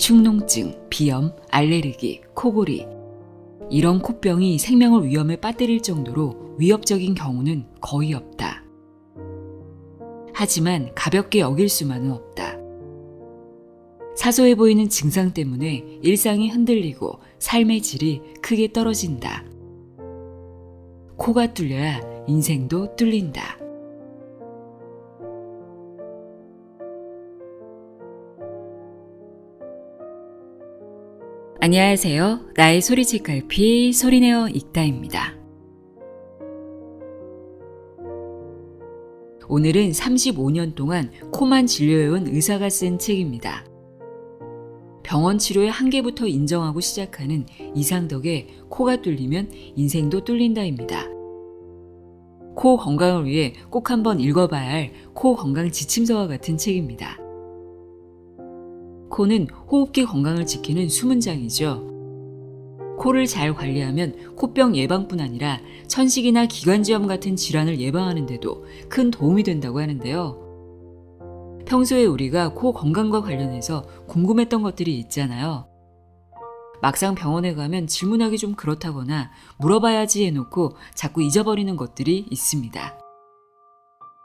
축농증, 비염, 알레르기, 코골이 이런 코병이 생명을 위험에 빠뜨릴 정도로 위협적인 경우는 거의 없다. 하지만 가볍게 여길 수만은 없다. 사소해 보이는 증상 때문에 일상이 흔들리고 삶의 질이 크게 떨어진다. 코가 뚫려야 인생도 뚫린다. 안녕하세요. 나의 소리책갈피 소리내어 읽다입니다. 오늘은 35년 동안 코만 진료해온 의사가 쓴 책입니다. 병원 치료의 한계부터 인정하고 시작하는 이상덕의 코가 뚫리면 인생도 뚫린다입니다. 코 건강을 위해 꼭 한번 읽어봐야 할 코 건강 지침서와 같은 책입니다. 코는 호흡기 건강을 지키는 수문장이죠. 코를 잘 관리하면 코병 예방뿐 아니라 천식이나 기관지염 같은 질환을 예방하는 데도 큰 도움이 된다고 하는데요. 평소에 우리가 코 건강과 관련해서 궁금했던 것들이 있잖아요. 막상 병원에 가면 질문하기 좀 그렇다거나 물어봐야지 해놓고 자꾸 잊어버리는 것들이 있습니다.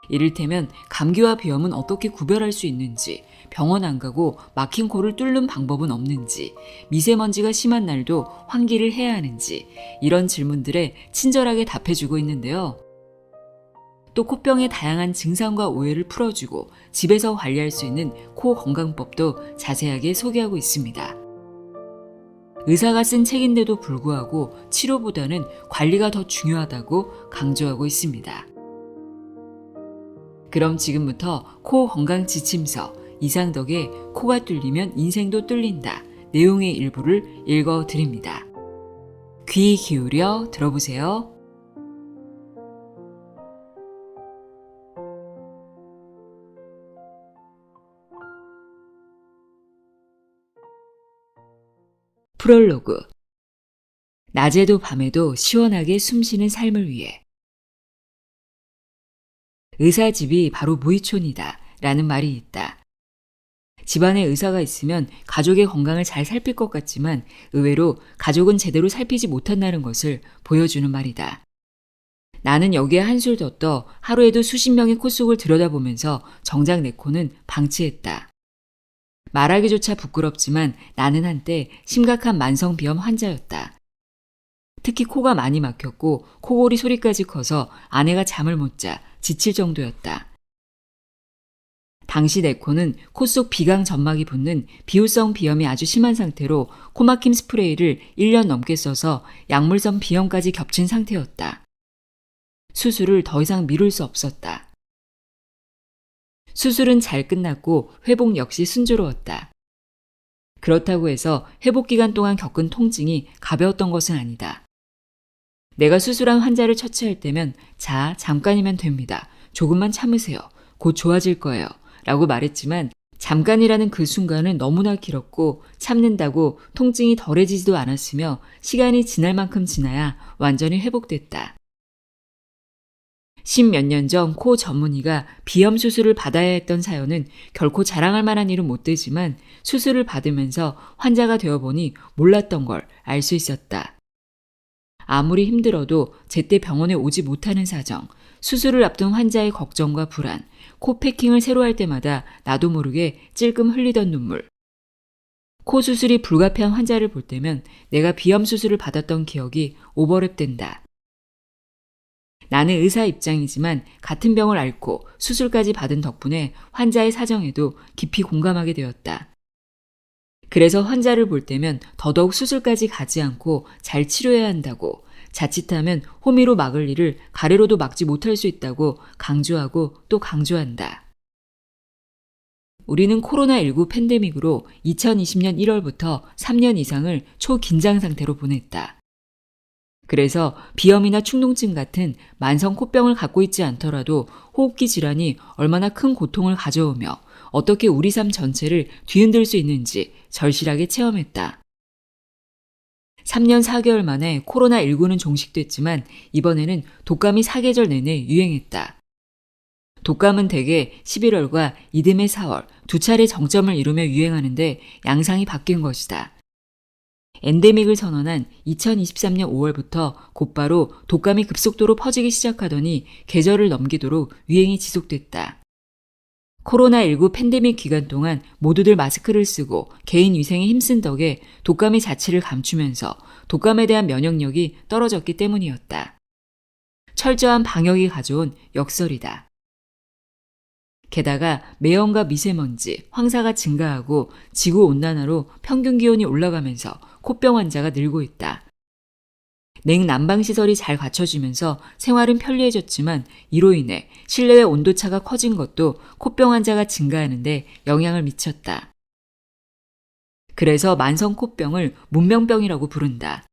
이를테면 감기와 비염은 어떻게 구별할 수 있는지, 병원 안 가고 막힌 코를 뚫는 방법은 없는지, 미세먼지가 심한 날도 환기를 해야 하는지 이런 질문들에 친절하게 답해주고 있는데요. 또 코병의 다양한 증상과 오해를 풀어주고 집에서 관리할 수 있는 코 건강법도 자세하게 소개하고 있습니다. 의사가 쓴 책인데도 불구하고 치료보다는 관리가 더 중요하다고 강조하고 있습니다. 그럼 지금부터 코 건강 지침서 이상덕의 코가 뚫리면 인생도 뚫린다 내용의 일부를 읽어드립니다. 귀 기울여 들어보세요. 프롤로그. 낮에도 밤에도 시원하게 숨쉬는 삶을 위해. 의사 집이 바로 무의촌이다 라는 말이 있다. 집안에 의사가 있으면 가족의 건강을 잘 살필 것 같지만 의외로 가족은 제대로 살피지 못한다는 것을 보여주는 말이다. 나는 여기에 한술 더 떠 하루에도 수십 명의 코 속을 들여다보면서 정작 내 코는 방치했다. 말하기조차 부끄럽지만 나는 한때 심각한 만성비염 환자였다. 특히 코가 많이 막혔고 코골이 소리까지 커서 아내가 잠을 못 자 지칠 정도였다. 당시 내 코는 코 속 비강 점막이 붙는 비후성 비염이 아주 심한 상태로 코막힘 스프레이를 1년 넘게 써서 약물성 비염까지 겹친 상태였다. 수술을 더 이상 미룰 수 없었다. 수술은 잘 끝났고 회복 역시 순조로웠다. 그렇다고 해서 회복 기간 동안 겪은 통증이 가벼웠던 것은 아니다. 내가 수술한 환자를 처치할 때면 자, 잠깐이면 됩니다. 조금만 참으세요. 곧 좋아질 거예요. 라고 말했지만 잠깐이라는 그 순간은 너무나 길었고 참는다고 통증이 덜해지지도 않았으며 시간이 지날 만큼 지나야 완전히 회복됐다. 10몇 년 전 코 전문의가 비염 수술을 받아야 했던 사연은 결코 자랑할 만한 일은 못 되지만 수술을 받으면서 환자가 되어보니 몰랐던 걸 알 수 있었다. 아무리 힘들어도 제때 병원에 오지 못하는 사정, 수술을 앞둔 환자의 걱정과 불안, 코 패킹을 새로 할 때마다 나도 모르게 찔끔 흘리던 눈물. 코 수술이 불가피한 환자를 볼 때면 내가 비염 수술을 받았던 기억이 오버랩된다. 나는 의사 입장이지만 같은 병을 앓고 수술까지 받은 덕분에 환자의 사정에도 깊이 공감하게 되었다. 그래서 환자를 볼 때면 더더욱 수술까지 가지 않고 잘 치료해야 한다고, 자칫하면 호미로 막을 일을 가래로도 막지 못할 수 있다고 강조하고 또 강조한다. 우리는 코로나19 팬데믹으로 2020년 1월부터 3년 이상을 초긴장 상태로 보냈다. 그래서 비염이나 축농증 같은 만성 코병을 갖고 있지 않더라도 호흡기 질환이 얼마나 큰 고통을 가져오며 어떻게 우리 삶 전체를 뒤흔들 수 있는지 절실하게 체험했다. 3년 4개월 만에 코로나19는 종식됐지만 이번에는 독감이 사계절 내내 유행했다. 독감은 대개 11월과 이듬해 4월 두 차례 정점을 이루며 유행하는데 양상이 바뀐 것이다. 엔데믹을 선언한 2023년 5월부터 곧바로 독감이 급속도로 퍼지기 시작하더니 계절을 넘기도록 유행이 지속됐다. 코로나19 팬데믹 기간 동안 모두들 마스크를 쓰고 개인 위생에 힘쓴 덕에 독감의 자취를 감추면서 독감에 대한 면역력이 떨어졌기 때문이었다. 철저한 방역이 가져온 역설이다. 게다가 매연과 미세먼지, 황사가 증가하고 지구온난화로 평균 기온이 올라가면서 코병 환자가 늘고 있다. 냉난방시설이 잘 갖춰지면서 생활은 편리해졌지만 이로 인해 실내외 온도차가 커진 것도 코병 환자가 증가하는데 영향을 미쳤다. 그래서 만성 코병을 문명병이라고 부른다.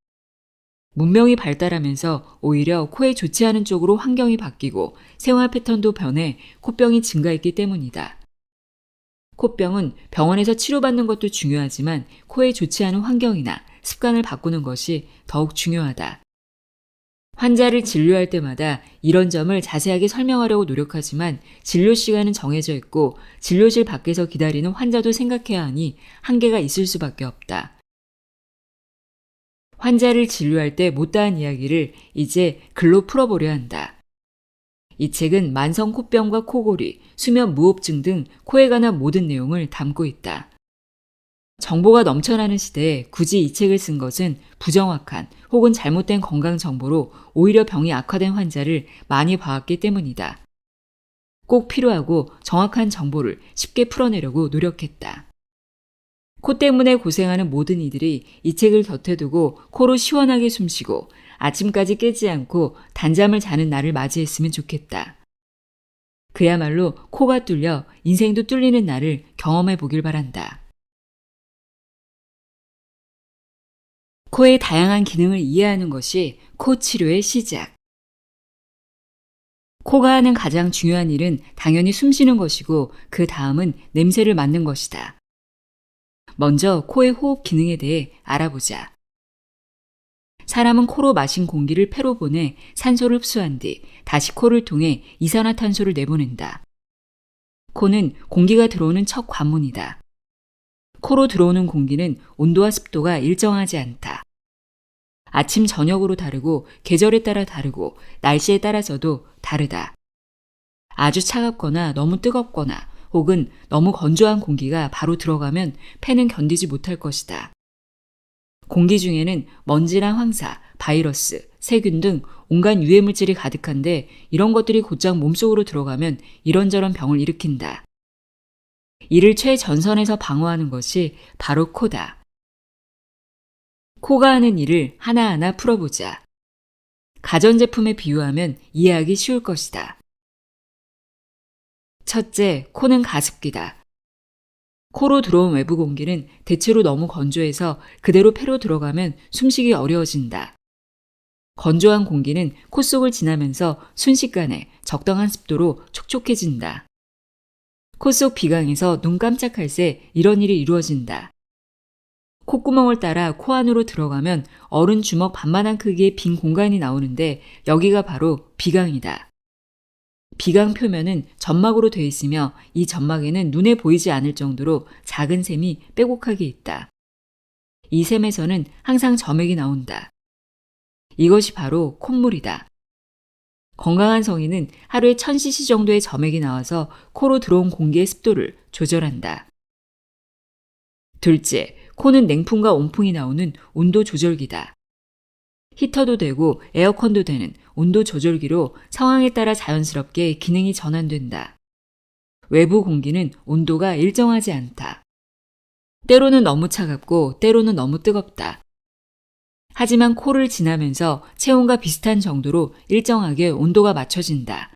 문명이 발달하면서 오히려 코에 좋지 않은 쪽으로 환경이 바뀌고 생활 패턴도 변해 코병이 증가했기 때문이다. 코병은 병원에서 치료받는 것도 중요하지만 코에 좋지 않은 환경이나 습관을 바꾸는 것이 더욱 중요하다. 환자를 진료할 때마다 이런 점을 자세하게 설명하려고 노력하지만 진료 시간은 정해져 있고 진료실 밖에서 기다리는 환자도 생각해야 하니 한계가 있을 수밖에 없다. 환자를 진료할 때 못다한 이야기를 이제 글로 풀어보려 한다. 이 책은 만성 코병과 코골이, 수면 무호흡증 등 코에 관한 모든 내용을 담고 있다. 정보가 넘쳐나는 시대에 굳이 이 책을 쓴 것은 부정확한 혹은 잘못된 건강 정보로 오히려 병이 악화된 환자를 많이 봐왔기 때문이다. 꼭 필요하고 정확한 정보를 쉽게 풀어내려고 노력했다. 코 때문에 고생하는 모든 이들이 이 책을 곁에 두고 코로 시원하게 숨쉬고 아침까지 깨지 않고 단잠을 자는 날을 맞이했으면 좋겠다. 그야말로 코가 뚫려 인생도 뚫리는 날을 경험해 보길 바란다. 코의 다양한 기능을 이해하는 것이 코 치료의 시작. 코가 하는 가장 중요한 일은 당연히 숨 쉬는 것이고 그 다음은 냄새를 맡는 것이다. 먼저 코의 호흡 기능에 대해 알아보자. 사람은 코로 마신 공기를 폐로 보내 산소를 흡수한 뒤 다시 코를 통해 이산화탄소를 내보낸다. 코는 공기가 들어오는 첫 관문이다. 코로 들어오는 공기는 온도와 습도가 일정하지 않다. 아침, 저녁으로 다르고 계절에 따라 다르고 날씨에 따라서도 다르다. 아주 차갑거나 너무 뜨겁거나 혹은 너무 건조한 공기가 바로 들어가면 폐는 견디지 못할 것이다. 공기 중에는 먼지나 황사, 바이러스, 세균 등 온갖 유해물질이 가득한데 이런 것들이 곧장 몸속으로 들어가면 이런저런 병을 일으킨다. 이를 최전선에서 방어하는 것이 바로 코다. 코가 하는 일을 하나하나 풀어보자. 가전제품에 비유하면 이해하기 쉬울 것이다. 첫째, 코는 가습기다. 코로 들어온 외부 공기는 대체로 너무 건조해서 그대로 폐로 들어가면 숨쉬기 어려워진다. 건조한 공기는 코 속을 지나면서 순식간에 적당한 습도로 촉촉해진다. 코 속 비강에서 눈 깜짝할 새 이런 일이 이루어진다. 콧구멍을 따라 코 안으로 들어가면 어른 주먹 반만한 크기의 빈 공간이 나오는데 여기가 바로 비강이다. 비강 표면은 점막으로 되어 있으며 이 점막에는 눈에 보이지 않을 정도로 작은 샘이 빼곡하게 있다. 이 샘에서는 항상 점액이 나온다. 이것이 바로 콧물이다. 건강한 성인은 하루에 1000cc 정도의 점액이 나와서 코로 들어온 공기의 습도를 조절한다. 둘째, 코는 냉풍과 온풍이 나오는 온도 조절기다. 히터도 되고 에어컨도 되는 온도 조절기로 상황에 따라 자연스럽게 기능이 전환된다. 외부 공기는 온도가 일정하지 않다. 때로는 너무 차갑고 때로는 너무 뜨겁다. 하지만 코를 지나면서 체온과 비슷한 정도로 일정하게 온도가 맞춰진다.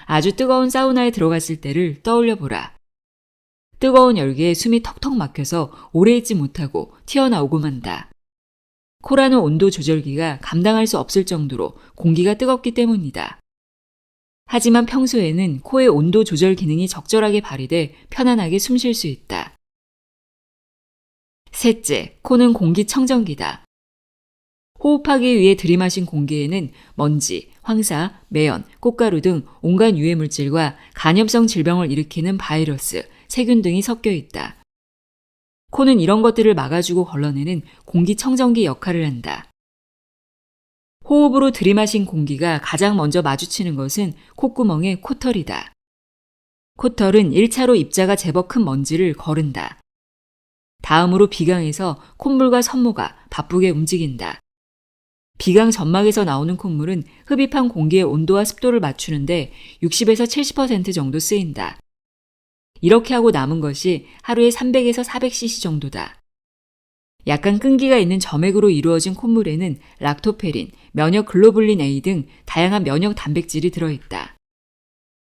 아주 뜨거운 사우나에 들어갔을 때를 떠올려 보라. 뜨거운 열기에 숨이 턱턱 막혀서 오래 있지 못하고 튀어나오고 만다. 코라는 온도 조절기가 감당할 수 없을 정도로 공기가 뜨겁기 때문이다. 하지만 평소에는 코의 온도 조절 기능이 적절하게 발휘돼 편안하게 숨 쉴 수 있다. 셋째, 코는 공기청정기다. 호흡하기 위해 들이마신 공기에는 먼지, 황사, 매연, 꽃가루 등 온갖 유해물질과 간염성 질병을 일으키는 바이러스, 세균 등이 섞여 있다. 코는 이런 것들을 막아주고 걸러내는 공기청정기 역할을 한다. 호흡으로 들이마신 공기가 가장 먼저 마주치는 것은 콧구멍의 코털이다. 코털은 1차로 입자가 제법 큰 먼지를 거른다. 다음으로 비강에서 콧물과 섬모가 바쁘게 움직인다. 비강 점막에서 나오는 콧물은 흡입한 공기의 온도와 습도를 맞추는데 60에서 70% 정도 쓰인다. 이렇게 하고 남은 것이 하루에 300에서 400cc 정도다. 약간 끈기가 있는 점액으로 이루어진 콧물에는 락토페린, 면역 글로불린 A 등 다양한 면역 단백질이 들어있다.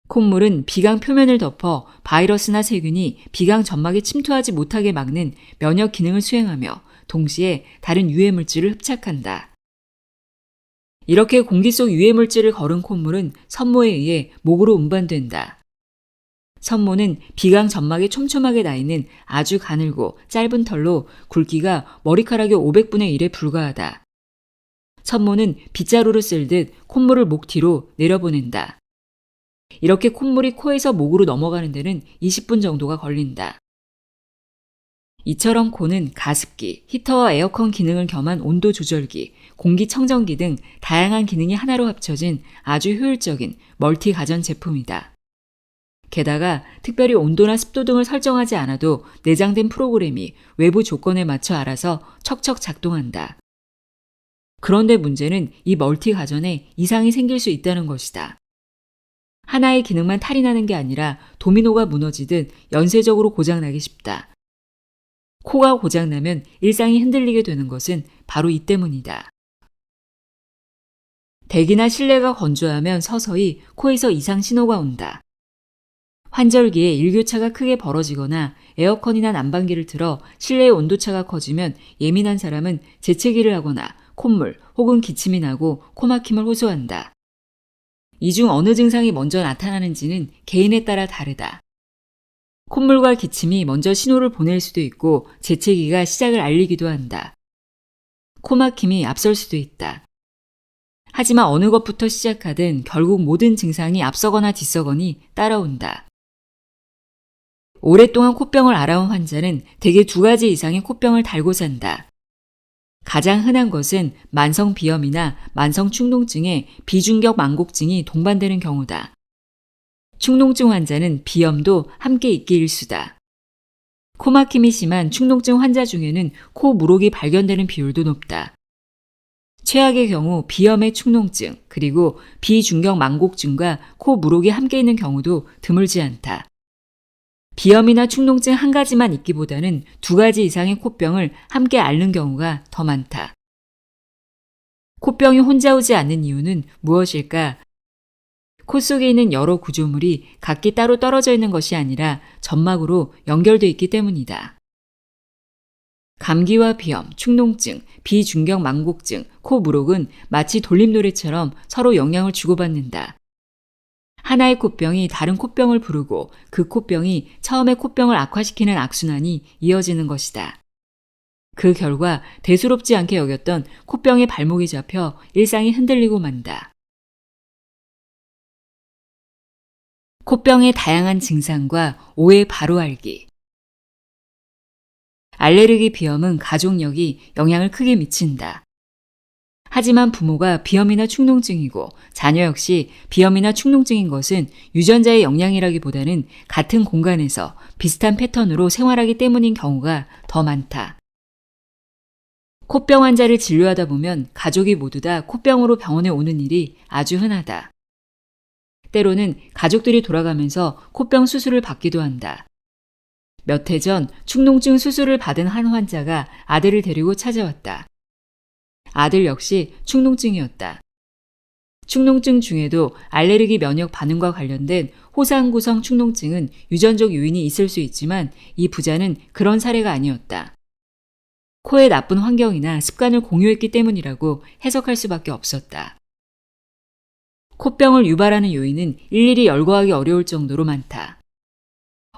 콧물은 비강 표면을 덮어 바이러스나 세균이 비강 점막에 침투하지 못하게 막는 면역 기능을 수행하며 동시에 다른 유해물질을 흡착한다. 이렇게 공기 속 유해물질을 거른 콧물은 섬모에 의해 목으로 운반된다. 섬모는 비강 점막에 촘촘하게 나 있는 아주 가늘고 짧은 털로 굵기가 머리카락의 500분의 1에 불과하다. 섬모는 빗자루를 쓸듯 콧물을 목 뒤로 내려보낸다. 이렇게 콧물이 코에서 목으로 넘어가는 데는 20분 정도가 걸린다. 이처럼 코는 가습기, 히터와 에어컨 기능을 겸한 온도 조절기, 공기청정기 등 다양한 기능이 하나로 합쳐진 아주 효율적인 멀티 가전 제품이다. 게다가 특별히 온도나 습도 등을 설정하지 않아도 내장된 프로그램이 외부 조건에 맞춰 알아서 척척 작동한다. 그런데 문제는 이 멀티 가전에 이상이 생길 수 있다는 것이다. 하나의 기능만 탈이 나는 게 아니라 도미노가 무너지듯 연쇄적으로 고장나기 쉽다. 코가 고장나면 일상이 흔들리게 되는 것은 바로 이 때문이다. 대기나 실내가 건조하면 서서히 코에서 이상 신호가 온다. 환절기에 일교차가 크게 벌어지거나 에어컨이나 난방기를 틀어 실내의 온도차가 커지면 예민한 사람은 재채기를 하거나 콧물 혹은 기침이 나고 코막힘을 호소한다. 이 중 어느 증상이 먼저 나타나는지는 개인에 따라 다르다. 콧물과 기침이 먼저 신호를 보낼 수도 있고 재채기가 시작을 알리기도 한다. 코막힘이 앞설 수도 있다. 하지만 어느 것부터 시작하든 결국 모든 증상이 앞서거나 뒤서거니 따라온다. 오랫동안 코병을 앓아온 환자는 대개 2가지 이상의 코병을 달고 산다. 가장 흔한 것은 만성 비염이나 만성 축농증에 비중격 망곡증이 동반되는 경우다. 축농증 환자는 비염도 함께 있기 일수다. 코막힘이 심한 축농증 환자 중에는 코 물혹이 발견되는 비율도 높다. 최악의 경우 비염의 축농증 그리고 비중격 망곡증과 코 물혹이 함께 있는 경우도 드물지 않다. 비염이나 축농증 한 가지만 있기보다는 2가지 이상의 코병을 함께 앓는 경우가 더 많다. 코병이 혼자 오지 않는 이유는 무엇일까? 코 속에 있는 여러 구조물이 각기 따로 떨어져 있는 것이 아니라 점막으로 연결되어 있기 때문이다. 감기와 비염, 축농증, 비중격 망곡증, 코 물혹은 마치 돌림노래처럼 서로 영향을 주고받는다. 하나의 코병이 다른 코병을 부르고 그 코병이 처음의 코병을 악화시키는 악순환이 이어지는 것이다. 그 결과 대수롭지 않게 여겼던 코병의 발목이 잡혀 일상이 흔들리고 만다. 코병의 다양한 증상과 오해 바로 알기. 알레르기 비염은 가족력이 영향을 크게 미친다. 하지만 부모가 비염이나 축농증이고 자녀 역시 비염이나 축농증인 것은 유전자의 영향이라기보다는 같은 공간에서 비슷한 패턴으로 생활하기 때문인 경우가 더 많다. 코병 환자를 진료하다 보면 가족이 모두 다 코병으로 병원에 오는 일이 아주 흔하다. 때로는 가족들이 돌아가면서 코병 수술을 받기도 한다. 몇 해 전 축농증 수술을 받은 한 환자가 아들을 데리고 찾아왔다. 아들 역시 축농증이었다. 축농증 중에도 알레르기 면역 반응과 관련된 호상구성 축농증은 유전적 요인이 있을 수 있지만 이 부자는 그런 사례가 아니었다. 코의 나쁜 환경이나 습관을 공유했기 때문이라고 해석할 수밖에 없었다. 코병을 유발하는 요인은 일일이 열거하기 어려울 정도로 많다.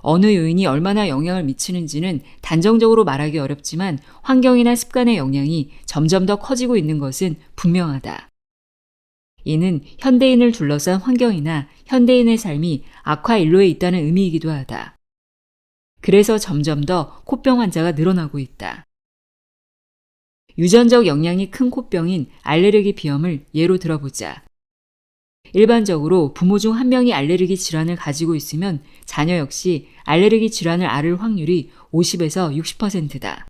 어느 요인이 얼마나 영향을 미치는지는 단정적으로 말하기 어렵지만 환경이나 습관의 영향이 점점 더 커지고 있는 것은 분명하다. 이는 현대인을 둘러싼 환경이나 현대인의 삶이 악화 일로에 있다는 의미이기도 하다. 그래서 점점 더 코병 환자가 늘어나고 있다. 유전적 영향이 큰 코병인 알레르기 비염을 예로 들어보자. 일반적으로 부모 중 한 명이 알레르기 질환을 가지고 있으면 자녀 역시 알레르기 질환을 앓을 확률이 50에서 60%다.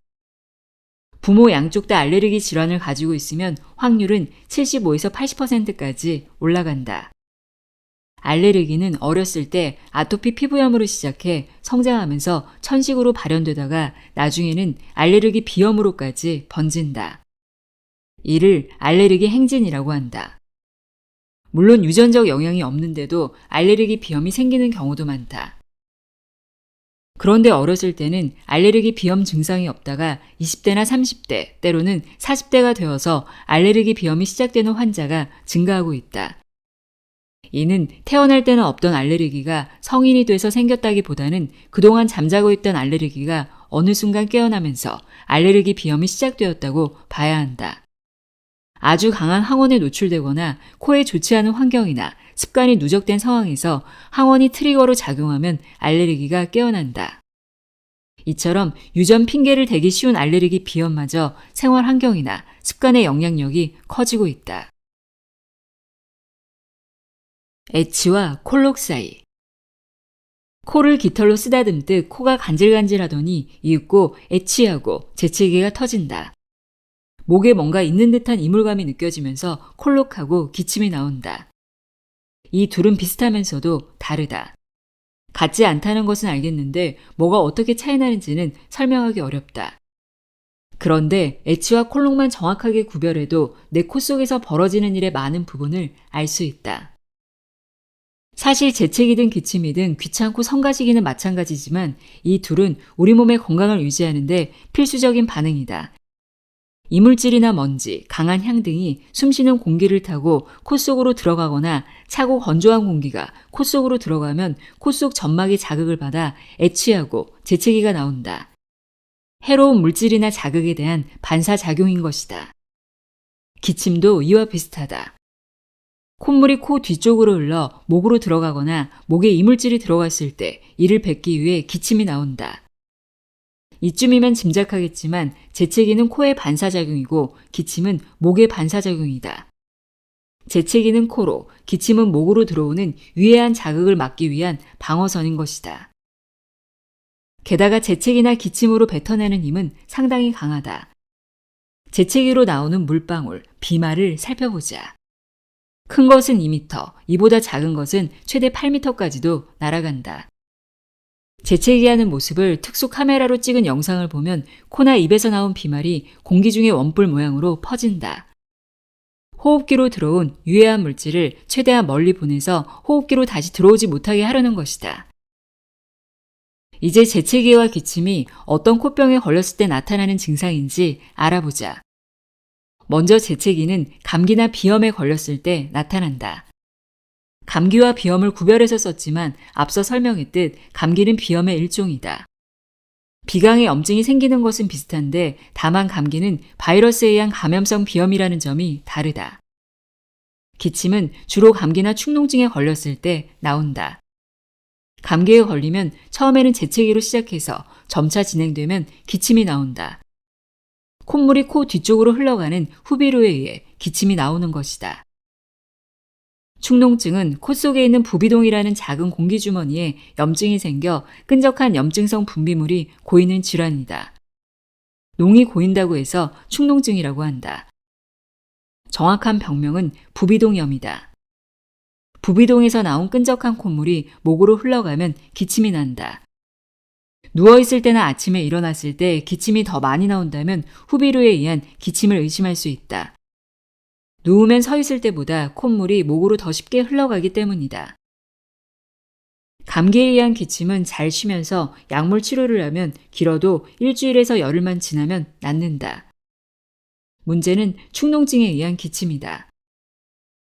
부모 양쪽 다 알레르기 질환을 가지고 있으면 확률은 75에서 80%까지 올라간다. 알레르기는 어렸을 때 아토피 피부염으로 시작해 성장하면서 천식으로 발현되다가 나중에는 알레르기 비염으로까지 번진다. 이를 알레르기 행진이라고 한다. 물론 유전적 영향이 없는데도 알레르기 비염이 생기는 경우도 많다. 그런데 어렸을 때는 알레르기 비염 증상이 없다가 20대나 30대, 때로는 40대가 되어서 알레르기 비염이 시작되는 환자가 증가하고 있다. 이는 태어날 때는 없던 알레르기가 성인이 돼서 생겼다기보다는 그동안 잠자고 있던 알레르기가 어느 순간 깨어나면서 알레르기 비염이 시작되었다고 봐야 한다. 아주 강한 항원에 노출되거나 코에 좋지 않은 환경이나 습관이 누적된 상황에서 항원이 트리거로 작용하면 알레르기가 깨어난다. 이처럼 유전 핑계를 대기 쉬운 알레르기 비염마저 생활 환경이나 습관의 영향력이 커지고 있다. 에치와 콜록 사이. 코를 깃털로 쓰다듬듯 코가 간질간질하더니 이윽고 에치하고 재채기가 터진다. 목에 뭔가 있는 듯한 이물감이 느껴지면서 콜록하고 기침이 나온다. 이 둘은 비슷하면서도 다르다. 같지 않다는 것은 알겠는데 뭐가 어떻게 차이 나는지는 설명하기 어렵다. 그런데 에치와 콜록만 정확하게 구별해도 내 코 속에서 벌어지는 일의 많은 부분을 알 수 있다. 사실 재채기든 기침이든 귀찮고 성가시기는 마찬가지지만 이 둘은 우리 몸의 건강을 유지하는 데 필수적인 반응이다. 이물질이나 먼지, 강한 향 등이 숨쉬는 공기를 타고 코 속으로 들어가거나 차고 건조한 공기가 코 속으로 들어가면 코 속 점막이 자극을 받아 에치하고 재채기가 나온다. 해로운 물질이나 자극에 대한 반사작용인 것이다. 기침도 이와 비슷하다. 콧물이 코 뒤쪽으로 흘러 목으로 들어가거나 목에 이물질이 들어갔을 때 이를 뱉기 위해 기침이 나온다. 이쯤이면 짐작하겠지만 재채기는 코의 반사작용이고 기침은 목의 반사작용이다. 재채기는 코로, 기침은 목으로 들어오는 유해한 자극을 막기 위한 방어선인 것이다. 게다가 재채기나 기침으로 뱉어내는 힘은 상당히 강하다. 재채기로 나오는 물방울, 비말을 살펴보자. 큰 것은 2m, 이보다 작은 것은 최대 8m까지도 날아간다. 재채기하는 모습을 특수 카메라로 찍은 영상을 보면 코나 입에서 나온 비말이 공기 중의 원뿔 모양으로 퍼진다. 호흡기로 들어온 유해한 물질을 최대한 멀리 보내서 호흡기로 다시 들어오지 못하게 하려는 것이다. 이제 재채기와 기침이 어떤 코병에 걸렸을 때 나타나는 증상인지 알아보자. 먼저 재채기는 감기나 비염에 걸렸을 때 나타난다. 감기와 비염을 구별해서 썼지만 앞서 설명했듯 감기는 비염의 일종이다. 비강에 염증이 생기는 것은 비슷한데 다만 감기는 바이러스에 의한 감염성 비염이라는 점이 다르다. 기침은 주로 감기나 축농증에 걸렸을 때 나온다. 감기에 걸리면 처음에는 재채기로 시작해서 점차 진행되면 기침이 나온다. 콧물이 코 뒤쪽으로 흘러가는 후비로에 의해 기침이 나오는 것이다. 축농증은 코 속에 있는 부비동이라는 작은 공기주머니에 염증이 생겨 끈적한 염증성 분비물이 고이는 질환이다. 농이 고인다고 해서 축농증이라고 한다. 정확한 병명은 부비동염이다. 부비동에서 나온 끈적한 콧물이 목으로 흘러가면 기침이 난다. 누워있을 때나 아침에 일어났을 때 기침이 더 많이 나온다면 후비루에 의한 기침을 의심할 수 있다. 누우면 서 있을 때보다 콧물이 목으로 더 쉽게 흘러가기 때문이다. 감기에 의한 기침은 잘 쉬면서 약물 치료를 하면 길어도 일주일에서 열흘만 지나면 낫는다. 문제는 축농증에 의한 기침이다.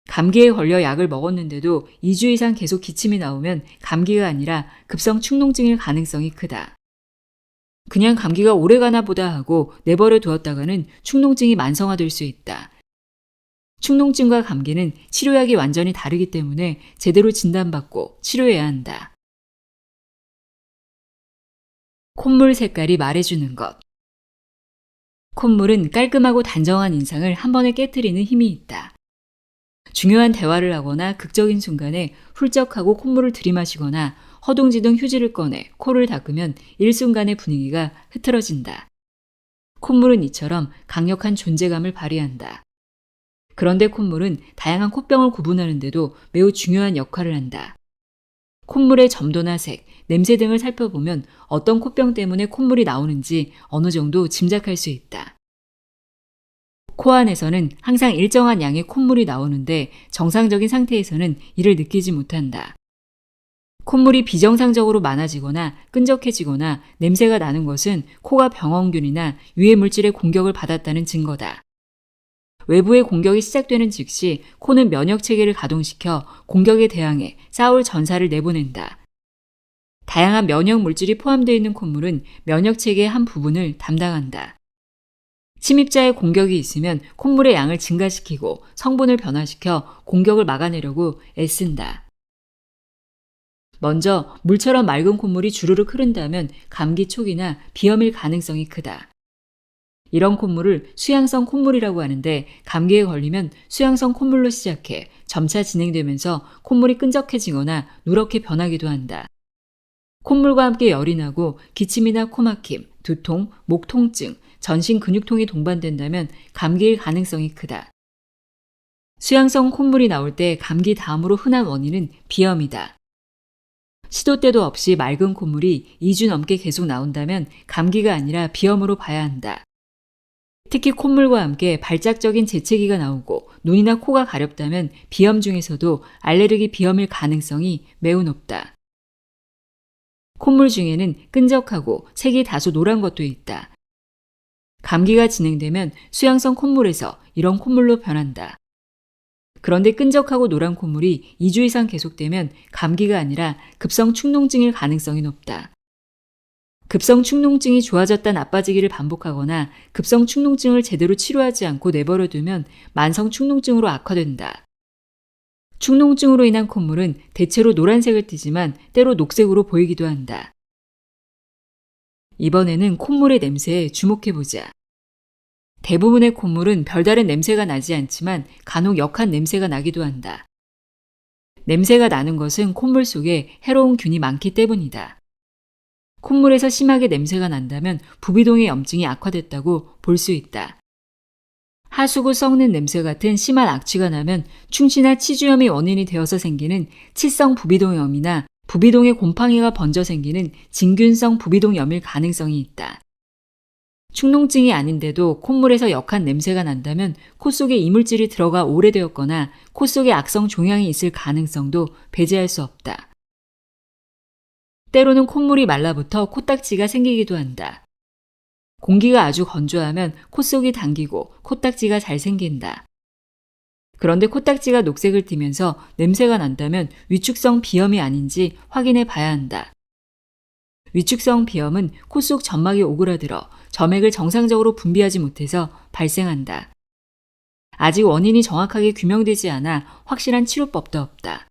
감기에 걸려 약을 먹었는데도 2주 이상 계속 기침이 나오면 감기가 아니라 급성 축농증일 가능성이 크다. 그냥 감기가 오래가나 보다 하고 내버려 두었다가는 축농증이 만성화될 수 있다. 축농증과 감기는 치료약이 완전히 다르기 때문에 제대로 진단받고 치료해야 한다. 콧물 색깔이 말해주는 것. 콧물은 깔끔하고 단정한 인상을 한 번에 깨트리는 힘이 있다. 중요한 대화를 하거나 극적인 순간에 훌쩍하고 콧물을 들이마시거나 허둥지둥 휴지를 꺼내 코를 닦으면 일순간의 분위기가 흐트러진다. 콧물은 이처럼 강력한 존재감을 발휘한다. 그런데 콧물은 다양한 콧병을 구분하는 데도 매우 중요한 역할을 한다. 콧물의 점도나 색, 냄새 등을 살펴보면 어떤 콧병 때문에 콧물이 나오는지 어느 정도 짐작할 수 있다. 코 안에서는 항상 일정한 양의 콧물이 나오는데 정상적인 상태에서는 이를 느끼지 못한다. 콧물이 비정상적으로 많아지거나 끈적해지거나 냄새가 나는 것은 코가 병원균이나 유해 물질의 공격을 받았다는 증거다. 외부의 공격이 시작되는 즉시 코는 면역 체계를 가동시켜 공격에 대항해 싸울 전사를 내보낸다. 다양한 면역 물질이 포함되어 있는 콧물은 면역 체계의 한 부분을 담당한다. 침입자의 공격이 있으면 콧물의 양을 증가시키고 성분을 변화시켜 공격을 막아내려고 애쓴다. 먼저 물처럼 맑은 콧물이 주르륵 흐른다면 감기 초기나 비염일 가능성이 크다. 이런 콧물을 수양성 콧물이라고 하는데 감기에 걸리면 수양성 콧물로 시작해 점차 진행되면서 콧물이 끈적해지거나 누렇게 변하기도 한다. 콧물과 함께 열이 나고 기침이나 코막힘, 두통, 목 통증, 전신 근육통이 동반된다면 감기일 가능성이 크다. 수양성 콧물이 나올 때 감기 다음으로 흔한 원인은 비염이다. 시도 때도 없이 맑은 콧물이 2주 넘게 계속 나온다면 감기가 아니라 비염으로 봐야 한다. 특히 콧물과 함께 발작적인 재채기가 나오고 눈이나 코가 가렵다면 비염 중에서도 알레르기 비염일 가능성이 매우 높다. 콧물 중에는 끈적하고 색이 다소 노란 것도 있다. 감기가 진행되면 수양성 콧물에서 이런 콧물로 변한다. 그런데 끈적하고 노란 콧물이 2주 이상 계속되면 감기가 아니라 급성 축농증일 가능성이 높다. 급성 축농증이 좋아졌다 나빠지기를 반복하거나 급성 축농증을 제대로 치료하지 않고 내버려두면 만성 축농증으로 악화된다. 축농증으로 인한 콧물은 대체로 노란색을 띠지만 때로 녹색으로 보이기도 한다. 이번에는 콧물의 냄새에 주목해보자. 대부분의 콧물은 별다른 냄새가 나지 않지만 간혹 역한 냄새가 나기도 한다. 냄새가 나는 것은 콧물 속에 해로운 균이 많기 때문이다. 콧물에서 심하게 냄새가 난다면 부비동의 염증이 악화됐다고 볼 수 있다. 하수구 썩는 냄새 같은 심한 악취가 나면 충치나 치주염이 원인이 되어서 생기는 치성 부비동염이나 부비동의 곰팡이가 번져 생기는 진균성 부비동염일 가능성이 있다. 축농증이 아닌데도 콧물에서 역한 냄새가 난다면 코 속에 이물질이 들어가 오래되었거나 코 속에 악성 종양이 있을 가능성도 배제할 수 없다. 때로는 콧물이 말라붙어 코딱지가 생기기도 한다. 공기가 아주 건조하면 콧속이 당기고 코딱지가 잘 생긴다. 그런데 코딱지가 녹색을 띠면서 냄새가 난다면 위축성 비염이 아닌지 확인해 봐야 한다. 위축성 비염은 코 속 점막이 오그라들어 점액을 정상적으로 분비하지 못해서 발생한다. 아직 원인이 정확하게 규명되지 않아 확실한 치료법도 없다.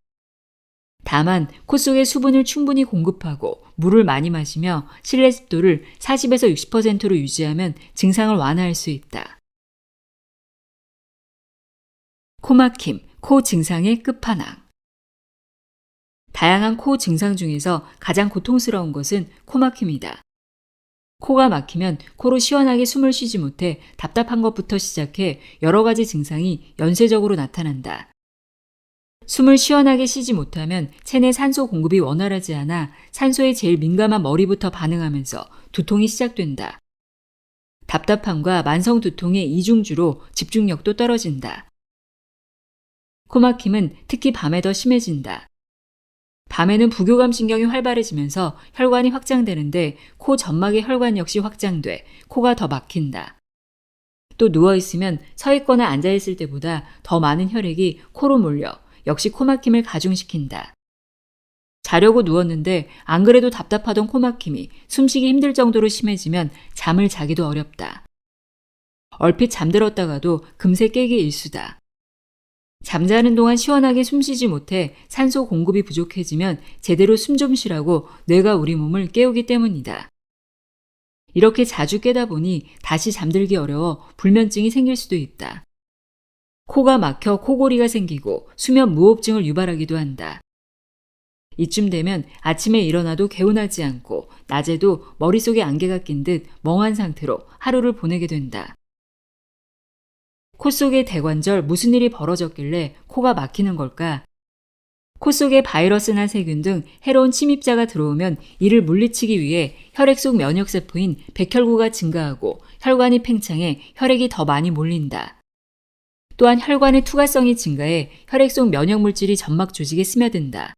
다만 코 속에 수분을 충분히 공급하고 물을 많이 마시며 실내 습도를 40에서 60%로 유지하면 증상을 완화할 수 있다. 코막힘, 코 증상의 끝판왕. 다양한 코 증상 중에서 가장 고통스러운 것은 코막힘이다. 코가 막히면 코로 시원하게 숨을 쉬지 못해 답답한 것부터 시작해 여러 가지 증상이 연쇄적으로 나타난다. 숨을 시원하게 쉬지 못하면 체내 산소 공급이 원활하지 않아 산소에 제일 민감한 머리부터 반응하면서 두통이 시작된다. 답답함과 만성 두통의 이중주로 집중력도 떨어진다. 코막힘은 특히 밤에 더 심해진다. 밤에는 부교감 신경이 활발해지면서 혈관이 확장되는데 코 점막의 혈관 역시 확장돼 코가 더 막힌다. 또 누워있으면 서 있거나 앉아있을 때보다 더 많은 혈액이 코로 몰려 역시 코막힘을 가중시킨다. 자려고 누웠는데 안 그래도 답답하던 코막힘이 숨쉬기 힘들 정도로 심해지면 잠을 자기도 어렵다. 얼핏 잠들었다가도 금세 깨기 일쑤다. 잠자는 동안 시원하게 숨쉬지 못해 산소 공급이 부족해지면 제대로 숨 좀 쉬라고 뇌가 우리 몸을 깨우기 때문이다. 이렇게 자주 깨다 보니 다시 잠들기 어려워 불면증이 생길 수도 있다. 코가 막혀 코골이가 생기고 수면 무호흡증을 유발하기도 한다. 이쯤 되면 아침에 일어나도 개운하지 않고 낮에도 머릿속에 안개가 낀 듯 멍한 상태로 하루를 보내게 된다. 코 속의 대관절 무슨 일이 벌어졌길래 코가 막히는 걸까? 코 속에 바이러스나 세균 등 해로운 침입자가 들어오면 이를 물리치기 위해 혈액 속 면역세포인 백혈구가 증가하고 혈관이 팽창해 혈액이 더 많이 몰린다. 또한 혈관의 투과성이 증가해 혈액 속 면역물질이 점막 조직에 스며든다.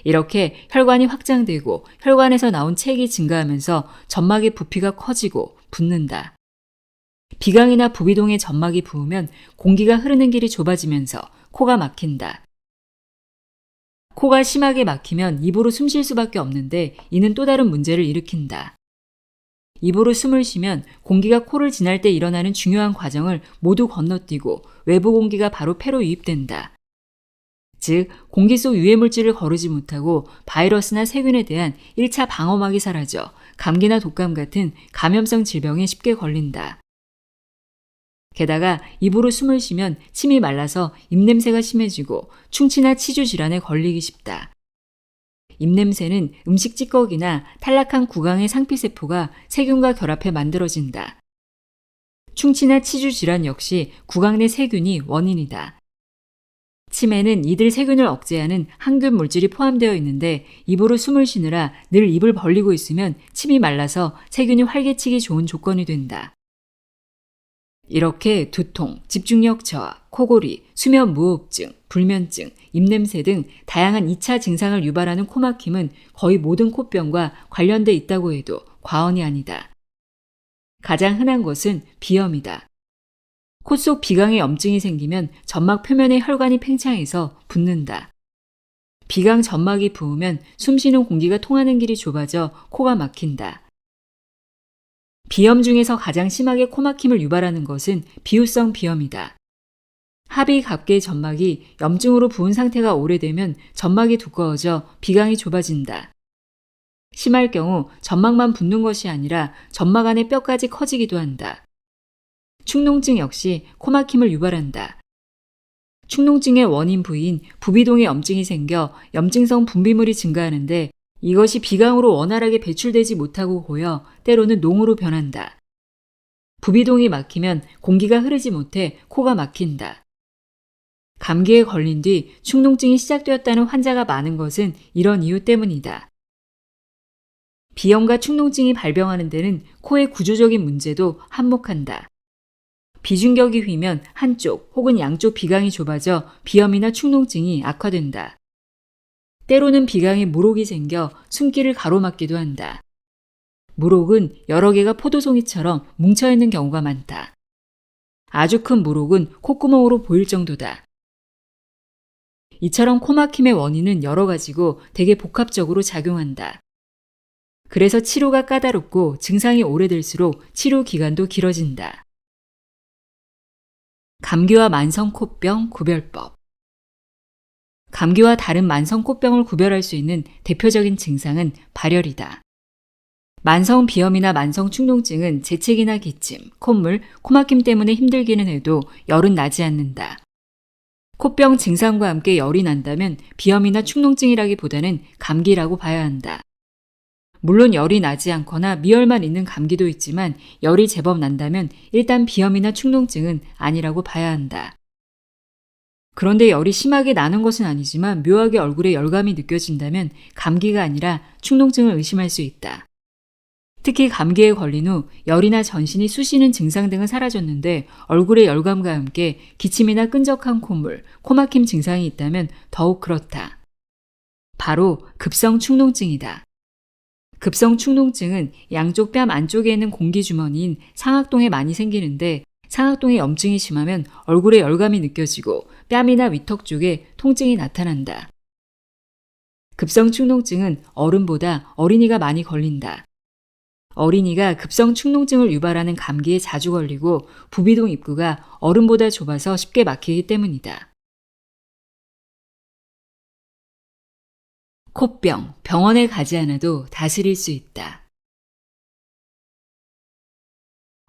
이렇게 혈관이 확장되고 혈관에서 나온 체액이 증가하면서 점막의 부피가 커지고 붓는다. 비강이나 부비동의 점막이 부으면 공기가 흐르는 길이 좁아지면서 코가 막힌다. 코가 심하게 막히면 입으로 숨 쉴 수밖에 없는데 이는 또 다른 문제를 일으킨다. 입으로 숨을 쉬면 공기가 코를 지날 때 일어나는 중요한 과정을 모두 건너뛰고 외부 공기가 바로 폐로 유입된다. 즉, 공기 속 유해물질을 거르지 못하고 바이러스나 세균에 대한 1차 방어막이 사라져 감기나 독감 같은 감염성 질병에 쉽게 걸린다. 게다가 입으로 숨을 쉬면 침이 말라서 입냄새가 심해지고 충치나 치주 질환에 걸리기 쉽다. 입냄새는 음식 찌꺼기나 탈락한 구강의 상피세포가 세균과 결합해 만들어진다. 충치나 치주 질환 역시 구강 내 세균이 원인이다. 침에는 이들 세균을 억제하는 항균 물질이 포함되어 있는데 입으로 숨을 쉬느라 늘 입을 벌리고 있으면 침이 말라서 세균이 활개치기 좋은 조건이 된다. 이렇게 두통, 집중력 저하, 코골이, 수면 무호흡증, 불면증, 입냄새 등 다양한 2차 증상을 유발하는 코막힘은 거의 모든 코병과 관련돼 있다고 해도 과언이 아니다. 가장 흔한 것은 비염이다. 코 속 비강에 염증이 생기면 점막 표면의 혈관이 팽창해서 붓는다. 비강 점막이 부으면 숨쉬는 공기가 통하는 길이 좁아져 코가 막힌다. 비염 중에서 가장 심하게 코막힘을 유발하는 것은 비후성 비염이다. 하비갑계의 점막이 염증으로 부은 상태가 오래되면 점막이 두꺼워져 비강이 좁아진다. 심할 경우 점막만 붓는 것이 아니라 점막 안의 뼈까지 커지기도 한다. 축농증 역시 코막힘을 유발한다. 축농증의 원인 부위인 부비동에 염증이 생겨 염증성 분비물이 증가하는데 이것이 비강으로 원활하게 배출되지 못하고 고여 때로는 농으로 변한다. 부비동이 막히면 공기가 흐르지 못해 코가 막힌다. 감기에 걸린 뒤 축농증이 시작되었다는 환자가 많은 것은 이런 이유 때문이다. 비염과 축농증이 발병하는 데는 코의 구조적인 문제도 한몫한다. 비중격이 휘면 한쪽 혹은 양쪽 비강이 좁아져 비염이나 축농증이 악화된다. 때로는 비강에 물혹이 생겨 숨기를 가로막기도 한다. 물혹은 여러 개가 포도송이처럼 뭉쳐있는 경우가 많다. 아주 큰 물혹은 콧구멍으로 보일 정도다. 이처럼 코막힘의 원인은 여러 가지고 되게 복합적으로 작용한다. 그래서 치료가 까다롭고 증상이 오래될수록 치료 기간도 길어진다. 감기와 만성 코병 구별법. 감기와 다른 만성 코병을 구별할 수 있는 대표적인 증상은 발열이다. 만성 비염이나 만성 축농증은 재채기나 기침, 콧물, 코막힘 때문에 힘들기는 해도 열은 나지 않는다. 코병 증상과 함께 열이 난다면 비염이나 축농증이라기보다는 감기라고 봐야 한다. 물론 열이 나지 않거나 미열만 있는 감기도 있지만 열이 제법 난다면 일단 비염이나 축농증은 아니라고 봐야 한다. 그런데 열이 심하게 나는 것은 아니지만 묘하게 얼굴에 열감이 느껴진다면 감기가 아니라 축농증을 의심할 수 있다. 특히 감기에 걸린 후 열이나 전신이 쑤시는 증상 등은 사라졌는데 얼굴에 열감과 함께 기침이나 끈적한 콧물, 코막힘 증상이 있다면 더욱 그렇다. 바로 급성 축농증이다. 급성 축농증은 양쪽 뺨 안쪽에 있는 공기주머니인 상악동에 많이 생기는데 상악동에 염증이 심하면 얼굴에 열감이 느껴지고 뺨이나 위턱 쪽에 통증이 나타난다. 급성 축농증은 어른보다 어린이가 많이 걸린다. 어린이가 급성 축농증을 유발하는 감기에 자주 걸리고 부비동 입구가 어른보다 좁아서 쉽게 막히기 때문이다. 코병, 병원에 가지 않아도 다스릴 수 있다.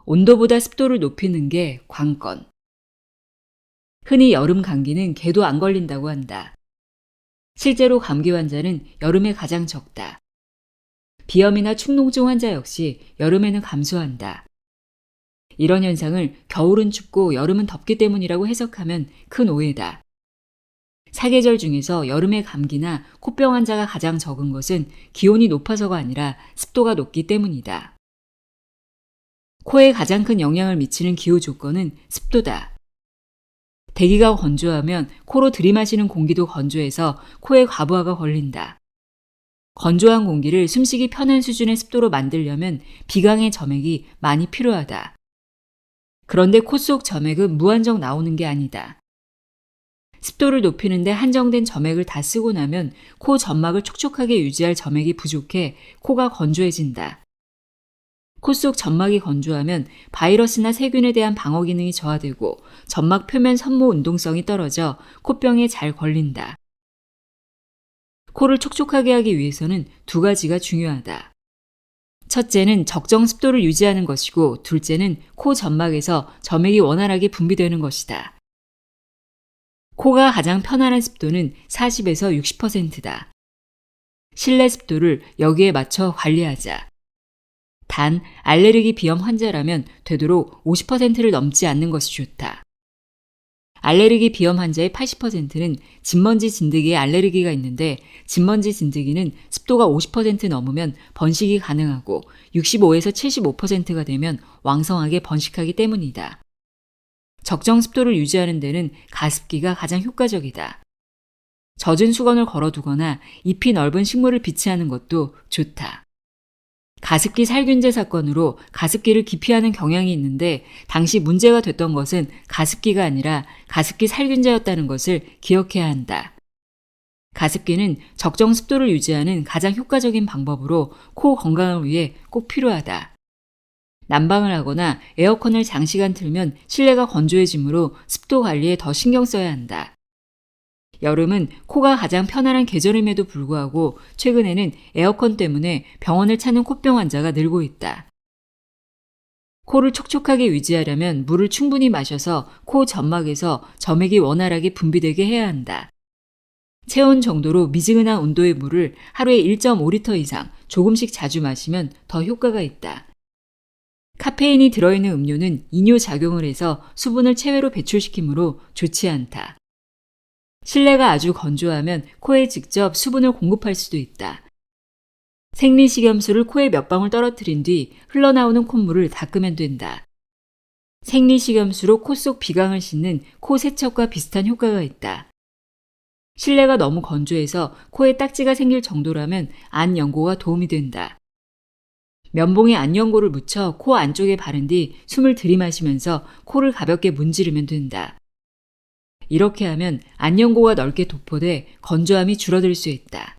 온도보다 습도를 높이는 게 관건. 흔히 여름 감기는 개도 안 걸린다고 한다. 실제로 감기 환자는 여름에 가장 적다. 비염이나 축농증 환자 역시 여름에는 감소한다. 이런 현상을 겨울은 춥고 여름은 덥기 때문이라고 해석하면 큰 오해다. 사계절 중에서 여름에 감기나 코병 환자가 가장 적은 것은 기온이 높아서가 아니라 습도가 높기 때문이다. 코에 가장 큰 영향을 미치는 기후 조건은 습도다. 대기가 건조하면 코로 들이마시는 공기도 건조해서 코에 과부하가 걸린다. 건조한 공기를 숨쉬기 편한 수준의 습도로 만들려면 비강의 점액이 많이 필요하다. 그런데 코 속 점액은 무한정 나오는 게 아니다. 습도를 높이는데 한정된 점액을 다 쓰고 나면 코 점막을 촉촉하게 유지할 점액이 부족해 코가 건조해진다. 코 속 점막이 건조하면 바이러스나 세균에 대한 방어 기능이 저하되고 점막 표면 섬모 운동성이 떨어져 코병에 잘 걸린다. 코를 촉촉하게 하기 위해서는 두 가지가 중요하다. 첫째는 적정 습도를 유지하는 것이고 둘째는 코 점막에서 점액이 원활하게 분비되는 것이다. 코가 가장 편안한 습도는 40에서 60%다. 실내 습도를 여기에 맞춰 관리하자. 단, 알레르기 비염 환자라면 되도록 50%를 넘지 않는 것이 좋다. 알레르기 비염 환자의 80%는 진먼지 진드기에 알레르기가 있는데 진먼지 진드기는 습도가 50% 넘으면 번식이 가능하고 65에서 75%가 되면 왕성하게 번식하기 때문이다. 적정 습도를 유지하는 데는 가습기가 가장 효과적이다. 젖은 수건을 걸어두거나 잎이 넓은 식물을 비치하는 것도 좋다. 가습기 살균제 사건으로 가습기를 기피하는 경향이 있는데 당시 문제가 됐던 것은 가습기가 아니라 가습기 살균제였다는 것을 기억해야 한다. 가습기는 적정 습도를 유지하는 가장 효과적인 방법으로 코 건강을 위해 꼭 필요하다. 난방을 하거나 에어컨을 장시간 틀면 실내가 건조해지므로 습도 관리에 더 신경 써야 한다. 여름은 코가 가장 편안한 계절임에도 불구하고 최근에는 에어컨 때문에 병원을 찾는 코병 환자가 늘고 있다. 코를 촉촉하게 유지하려면 물을 충분히 마셔서 코 점막에서 점액이 원활하게 분비되게 해야 한다. 체온 정도로 미지근한 온도의 물을 하루에 1.5리터 이상 조금씩 자주 마시면 더 효과가 있다. 카페인이 들어있는 음료는 이뇨작용을 해서 수분을 체외로 배출시키므로 좋지 않다. 실내가 아주 건조하면 코에 직접 수분을 공급할 수도 있다. 생리식염수를 코에 몇 방울 떨어뜨린 뒤 흘러나오는 콧물을 닦으면 된다. 생리식염수로 코 속 비강을 씻는 코 세척과 비슷한 효과가 있다. 실내가 너무 건조해서 코에 딱지가 생길 정도라면 안 연고가 도움이 된다. 면봉에 안 연고를 묻혀 코 안쪽에 바른 뒤 숨을 들이마시면서 코를 가볍게 문지르면 된다. 이렇게 하면 안연고가 넓게 도포돼 건조함이 줄어들 수 있다.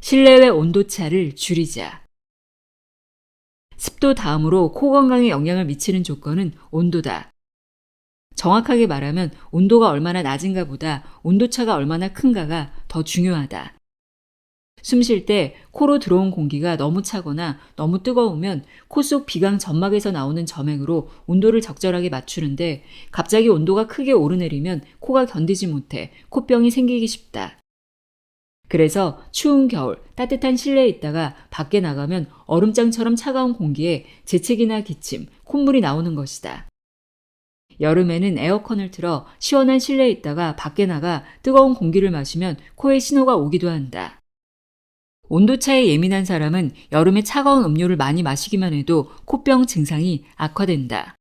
실내외 온도차를 줄이자. 습도 다음으로 코 건강에 영향을 미치는 조건은 온도다. 정확하게 말하면 온도가 얼마나 낮은가 보다 온도차가 얼마나 큰가가 더 중요하다. 숨 쉴 때 코로 들어온 공기가 너무 차거나 너무 뜨거우면 코 속 비강 점막에서 나오는 점액으로 온도를 적절하게 맞추는데 갑자기 온도가 크게 오르내리면 코가 견디지 못해 코병이 생기기 쉽다. 그래서 추운 겨울 따뜻한 실내에 있다가 밖에 나가면 얼음장처럼 차가운 공기에 재채기나 기침, 콧물이 나오는 것이다. 여름에는 에어컨을 틀어 시원한 실내에 있다가 밖에 나가 뜨거운 공기를 마시면 코에 신호가 오기도 한다. 온도차에 예민한 사람은 여름에 차가운 음료를 많이 마시기만 해도 코병 증상이 악화된다.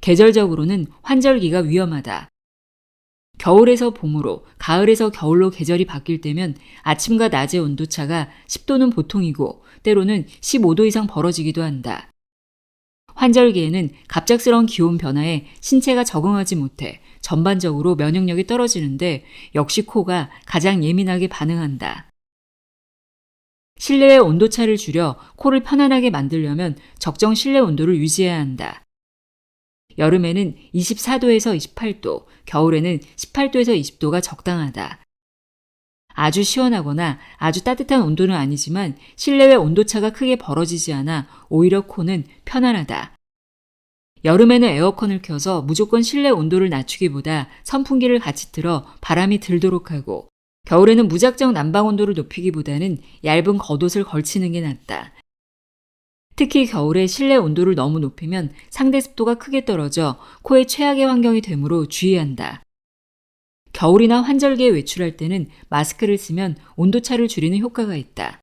계절적으로는 환절기가 위험하다. 겨울에서 봄으로, 가을에서 겨울로 계절이 바뀔 때면 아침과 낮의 온도차가 10도는 보통이고 때로는 15도 이상 벌어지기도 한다. 환절기에는 갑작스러운 기온 변화에 신체가 적응하지 못해 전반적으로 면역력이 떨어지는데 역시 코가 가장 예민하게 반응한다. 실내의 온도차를 줄여 코를 편안하게 만들려면 적정 실내 온도를 유지해야 한다. 여름에는 24도에서 28도, 겨울에는 18도에서 20도가 적당하다. 아주 시원하거나 아주 따뜻한 온도는 아니지만 실내외 온도차가 크게 벌어지지 않아 오히려 코는 편안하다. 여름에는 에어컨을 켜서 무조건 실내 온도를 낮추기보다 선풍기를 같이 틀어 바람이 들도록 하고, 겨울에는 무작정 난방 온도를 높이기보다는 얇은 겉옷을 걸치는 게 낫다. 특히 겨울에 실내 온도를 너무 높이면 상대 습도가 크게 떨어져 코의 최악의 환경이 되므로 주의한다. 겨울이나 환절기에 외출할 때는 마스크를 쓰면 온도차를 줄이는 효과가 있다.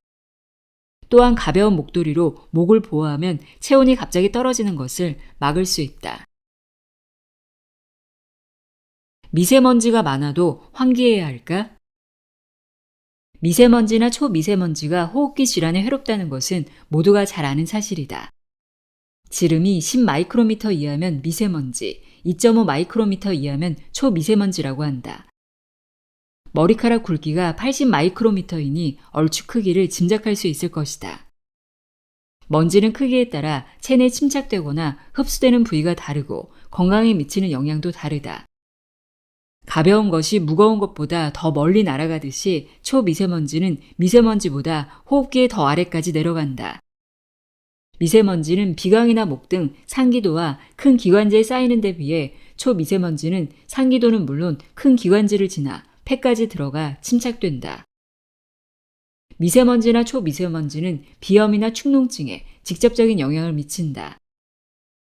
또한 가벼운 목도리로 목을 보호하면 체온이 갑자기 떨어지는 것을 막을 수 있다. 미세먼지가 많아도 환기해야 할까? 미세먼지나 초미세먼지가 호흡기 질환에 해롭다는 것은 모두가 잘 아는 사실이다. 지름이 10마이크로미터 이하면 미세먼지, 2.5 마이크로미터 이하면 초미세먼지라고 한다. 머리카락 굵기가 80마이크로미터이니 얼추 크기를 짐작할 수 있을 것이다. 먼지는 크기에 따라 체내에 침착되거나 흡수되는 부위가 다르고 건강에 미치는 영향도 다르다. 가벼운 것이 무거운 것보다 더 멀리 날아가듯이 초미세먼지는 미세먼지보다 호흡기의 더 아래까지 내려간다. 미세먼지는 비강이나 목 등 상기도와 큰 기관지에 쌓이는 데 비해 초미세먼지는 상기도는 물론 큰 기관지를 지나 폐까지 들어가 침착된다. 미세먼지나 초미세먼지는 비염이나 축농증에 직접적인 영향을 미친다.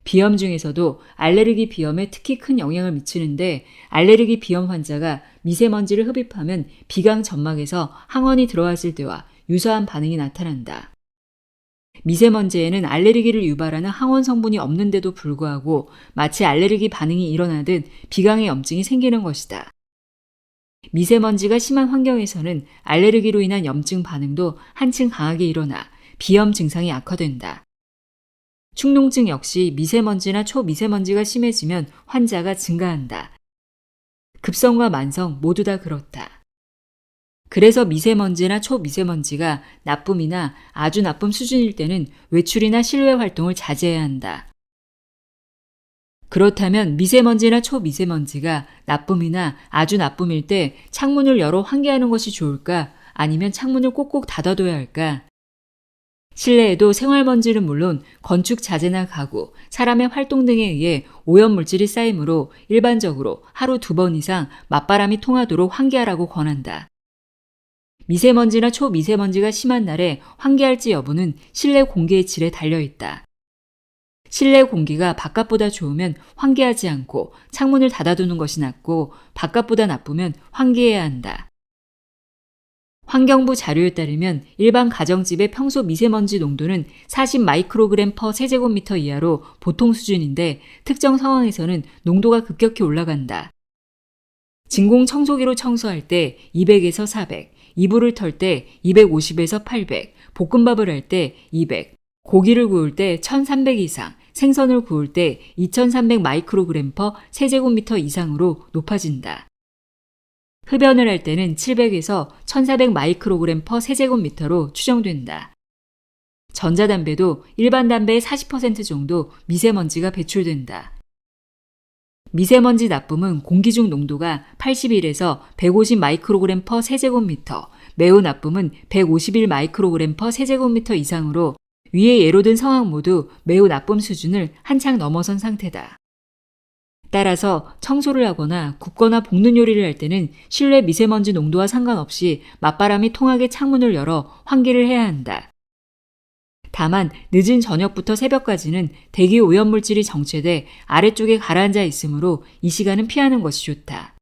비염 중에서도 알레르기 비염에 특히 큰 영향을 미치는데, 알레르기 비염 환자가 미세먼지를 흡입하면 비강 점막에서 항원이 들어왔을 때와 유사한 반응이 나타난다. 미세먼지에는 알레르기를 유발하는 항원 성분이 없는데도 불구하고 마치 알레르기 반응이 일어나듯 비강의 염증이 생기는 것이다. 미세먼지가 심한 환경에서는 알레르기로 인한 염증 반응도 한층 강하게 일어나 비염 증상이 악화된다. 축농증 역시 미세먼지나 초미세먼지가 심해지면 환자가 증가한다. 급성과 만성 모두 다 그렇다. 그래서 미세먼지나 초미세먼지가 나쁨이나 아주 나쁨 수준일 때는 외출이나 실외 활동을 자제해야 한다. 그렇다면 미세먼지나 초미세먼지가 나쁨이나 아주 나쁨일 때 창문을 열어 환기하는 것이 좋을까? 아니면 창문을 꼭꼭 닫아둬야 할까? 실내에도 생활먼지는 물론 건축 자재나 가구, 사람의 활동 등에 의해 오염물질이 쌓이므로 일반적으로 하루 2번 이상 맞바람이 통하도록 환기하라고 권한다. 미세먼지나 초미세먼지가 심한 날에 환기할지 여부는 실내 공기의 질에 달려있다. 실내 공기가 바깥보다 좋으면 환기하지 않고 창문을 닫아두는 것이 낫고, 바깥보다 나쁘면 환기해야 한다. 환경부 자료에 따르면 일반 가정집의 평소 미세먼지 농도는 40 마이크로그램 퍼 세제곱미터 이하로 보통 수준인데, 특정 상황에서는 농도가 급격히 올라간다. 진공 청소기로 청소할 때 200에서 400, 이불을 털 때 250에서 800, 볶음밥을 할 때 200, 고기를 구울 때 1300 이상, 생선을 구울 때 2300 마이크로그램 퍼 세제곱미터 이상으로 높아진다. 흡연을 할 때는 700에서 1400 마이크로그램 퍼 세제곱미터로 추정된다. 전자담배도 일반 담배의 40% 정도 미세먼지가 배출된다. 미세먼지 나쁨은 공기 중 농도가 81에서 150 마이크로그램 퍼 세제곱미터, 매우 나쁨은 151 마이크로그램 퍼 세제곱미터 이상으로 위의 예로 든 상황 모두 매우 나쁨 수준을 한창 넘어선 상태다. 따라서 청소를 하거나 굽거나 볶는 요리를 할 때는 실내 미세먼지 농도와 상관없이 맞바람이 통하게 창문을 열어 환기를 해야 한다. 다만 늦은 저녁부터 새벽까지는 대기 오염물질이 정체돼 아래쪽에 가라앉아 있으므로 이 시간은 피하는 것이 좋다.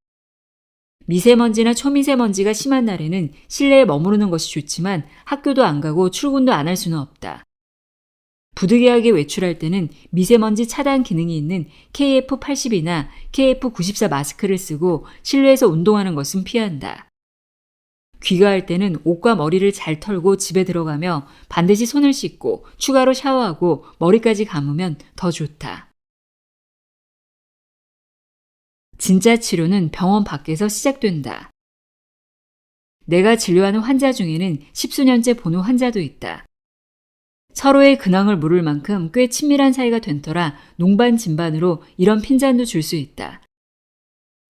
미세먼지나 초미세먼지가 심한 날에는 실내에 머무르는 것이 좋지만 학교도 안 가고 출근도 안 할 수는 없다. 부득이하게 외출할 때는 미세먼지 차단 기능이 있는 KF80이나 KF94 마스크를 쓰고 실내에서 운동하는 것은 피한다. 귀가할 때는 옷과 머리를 잘 털고 집에 들어가며 반드시 손을 씻고 추가로 샤워하고 머리까지 감으면 더 좋다. 진짜 치료는 병원 밖에서 시작된다. 내가 진료하는 환자 중에는 십수년째 보는 환자도 있다. 서로의 근황을 물을 만큼 꽤 친밀한 사이가 된 터라 농반진반으로 이런 핀잔도 줄 수 있다.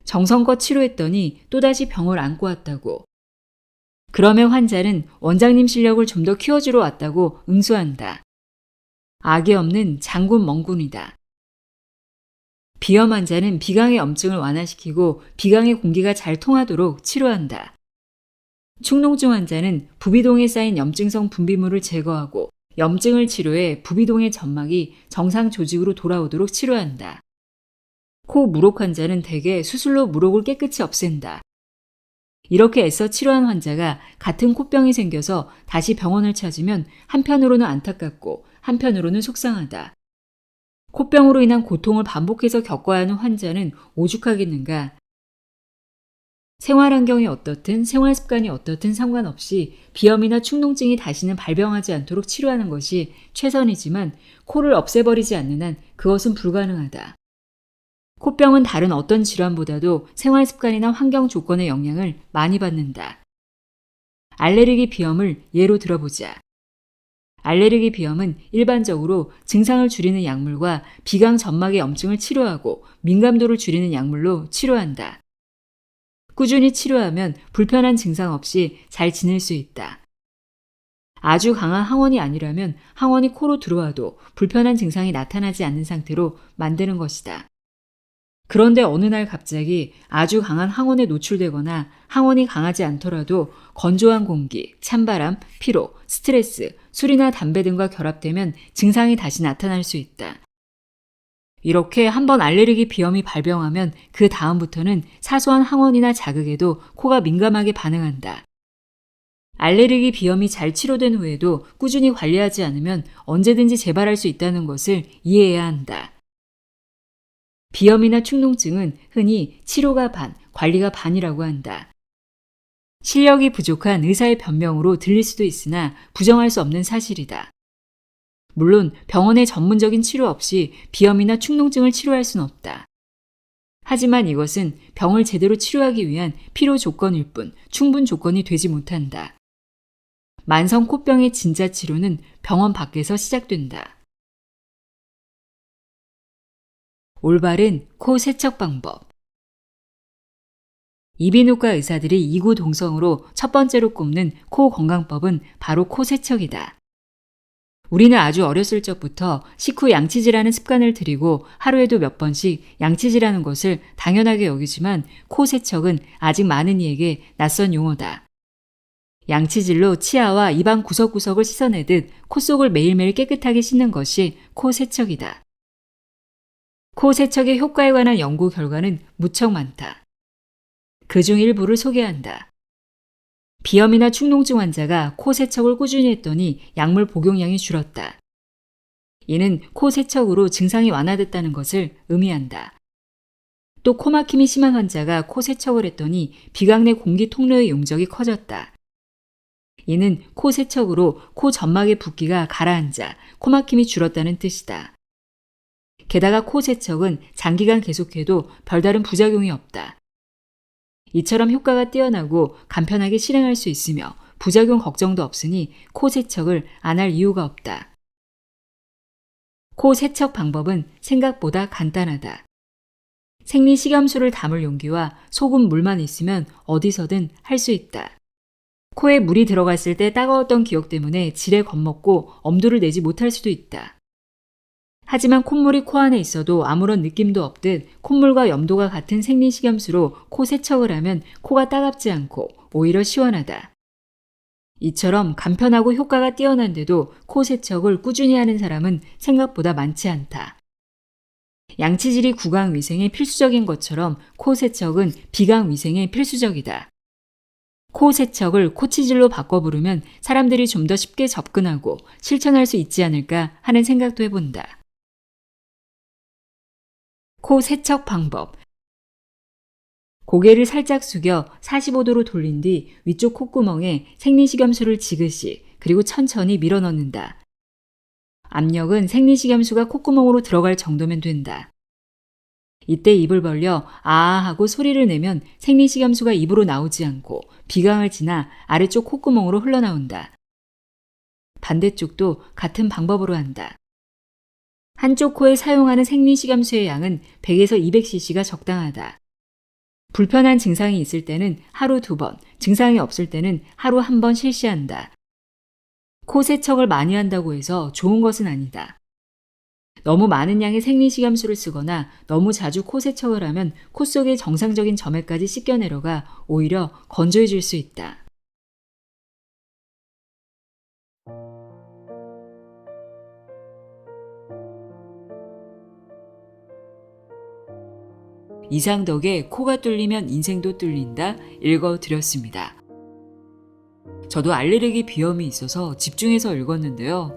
정성껏 치료했더니 또다시 병을 안고 왔다고. 그러면 환자는 원장님 실력을 좀 더 키워주러 왔다고 응수한다. 악이 없는 장군 멍군이다. 비염 환자는 비강의 염증을 완화시키고 비강의 공기가 잘 통하도록 치료한다. 축농증 환자는 부비동에 쌓인 염증성 분비물을 제거하고 염증을 치료해 부비동의 점막이 정상 조직으로 돌아오도록 치료한다. 코 무록 환자는 대개 수술로 무록을 깨끗이 없앤다. 이렇게 애써 치료한 환자가 같은 코병이 생겨서 다시 병원을 찾으면 한편으로는 안타깝고 한편으로는 속상하다. 코병으로 인한 고통을 반복해서 겪어야 하는 환자는 오죽하겠는가. 생활 환경이 어떻든 생활 습관이 어떻든 상관없이 비염이나 축농증이 다시는 발병하지 않도록 치료하는 것이 최선이지만 코를 없애버리지 않는 한 그것은 불가능하다. 코병은 다른 어떤 질환보다도 생활 습관이나 환경 조건의 영향을 많이 받는다. 알레르기 비염을 예로 들어보자. 알레르기 비염은 일반적으로 증상을 줄이는 약물과 비강 점막의 염증을 치료하고 민감도를 줄이는 약물로 치료한다. 꾸준히 치료하면 불편한 증상 없이 잘 지낼 수 있다. 아주 강한 항원이 아니라면 항원이 코로 들어와도 불편한 증상이 나타나지 않는 상태로 만드는 것이다. 그런데 어느 날 갑자기 아주 강한 항원에 노출되거나 항원이 강하지 않더라도 건조한 공기, 찬바람, 피로, 스트레스, 술이나 담배 등과 결합되면 증상이 다시 나타날 수 있다. 이렇게 한번 알레르기 비염이 발병하면 그 다음부터는 사소한 항원이나 자극에도 코가 민감하게 반응한다. 알레르기 비염이 잘 치료된 후에도 꾸준히 관리하지 않으면 언제든지 재발할 수 있다는 것을 이해해야 한다. 비염이나 축농증은 흔히 치료가 반, 관리가 반이라고 한다. 실력이 부족한 의사의 변명으로 들릴 수도 있으나 부정할 수 없는 사실이다. 물론 병원의 전문적인 치료 없이 비염이나 축농증을 치료할 수는 없다. 하지만 이것은 병을 제대로 치료하기 위한 필요 조건일 뿐 충분 조건이 되지 못한다. 만성 코병의 진짜 치료는 병원 밖에서 시작된다. 올바른 코 세척 방법. 이비인후과 의사들이 이구동성으로 첫 번째로 꼽는 코 건강법은 바로 코 세척이다. 우리는 아주 어렸을 적부터 식후 양치질하는 습관을 들이고 하루에도 몇 번씩 양치질하는 것을 당연하게 여기지만 코 세척은 아직 많은 이에게 낯선 용어다. 양치질로 치아와 입안 구석구석을 씻어내듯 코 속을 매일매일 깨끗하게 씻는 것이 코 세척이다. 코 세척의 효과에 관한 연구 결과는 무척 많다. 그중 일부를 소개한다. 비염이나 축농증 환자가 코 세척을 꾸준히 했더니 약물 복용량이 줄었다. 이는 코 세척으로 증상이 완화됐다는 것을 의미한다. 또 코막힘이 심한 환자가 코 세척을 했더니 비강 내 공기 통로의 용적이 커졌다. 이는 코 세척으로 코 점막의 붓기가 가라앉아 코막힘이 줄었다는 뜻이다. 게다가 코 세척은 장기간 계속해도 별다른 부작용이 없다. 이처럼 효과가 뛰어나고 간편하게 실행할 수 있으며 부작용 걱정도 없으니 코 세척을 안 할 이유가 없다. 코 세척 방법은 생각보다 간단하다. 생리식염수를 담을 용기와 소금 물만 있으면 어디서든 할 수 있다. 코에 물이 들어갔을 때 따가웠던 기억 때문에 지레 겁먹고 엄두를 내지 못할 수도 있다. 하지만 콧물이 코 안에 있어도 아무런 느낌도 없듯 콧물과 염도가 같은 생리식염수로 코 세척을 하면 코가 따갑지 않고 오히려 시원하다. 이처럼 간편하고 효과가 뛰어난데도 코 세척을 꾸준히 하는 사람은 생각보다 많지 않다. 양치질이 구강 위생에 필수적인 것처럼 코 세척은 비강 위생에 필수적이다. 코 세척을 코치질로 바꿔 부르면 사람들이 좀 더 쉽게 접근하고 실천할 수 있지 않을까 하는 생각도 해본다. 코 세척 방법. 고개를 살짝 숙여 45도로 돌린 뒤 위쪽 콧구멍에 생리식염수를 지그시 그리고 천천히 밀어 넣는다. 압력은 생리식염수가 콧구멍으로 들어갈 정도면 된다. 이때 입을 벌려 아아 하고 소리를 내면 생리식염수가 입으로 나오지 않고 비강을 지나 아래쪽 콧구멍으로 흘러나온다. 반대쪽도 같은 방법으로 한다. 한쪽 코에 사용하는 생리식염수의 양은 100에서 200cc가 적당하다. 불편한 증상이 있을 때는 하루 2번, 증상이 없을 때는 하루 1번 실시한다. 코 세척을 많이 한다고 해서 좋은 것은 아니다. 너무 많은 양의 생리식염수를 쓰거나 너무 자주 코 세척을 하면 코 속의 정상적인 점액까지 씻겨 내려가 오히려 건조해질 수 있다. 이상덕의 코가 뚫리면 인생도 뚫린다 읽어드렸습니다. 저도 알레르기 비염이 있어서 집중해서 읽었는데요.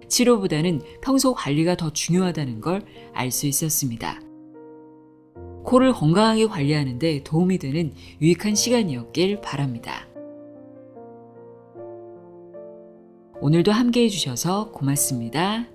치료보다는 평소 관리가 더 중요하다는 걸 알 수 있었습니다. 코를 건강하게 관리하는 데 도움이 되는 유익한 시간이었길 바랍니다. 오늘도 함께 해주셔서 고맙습니다.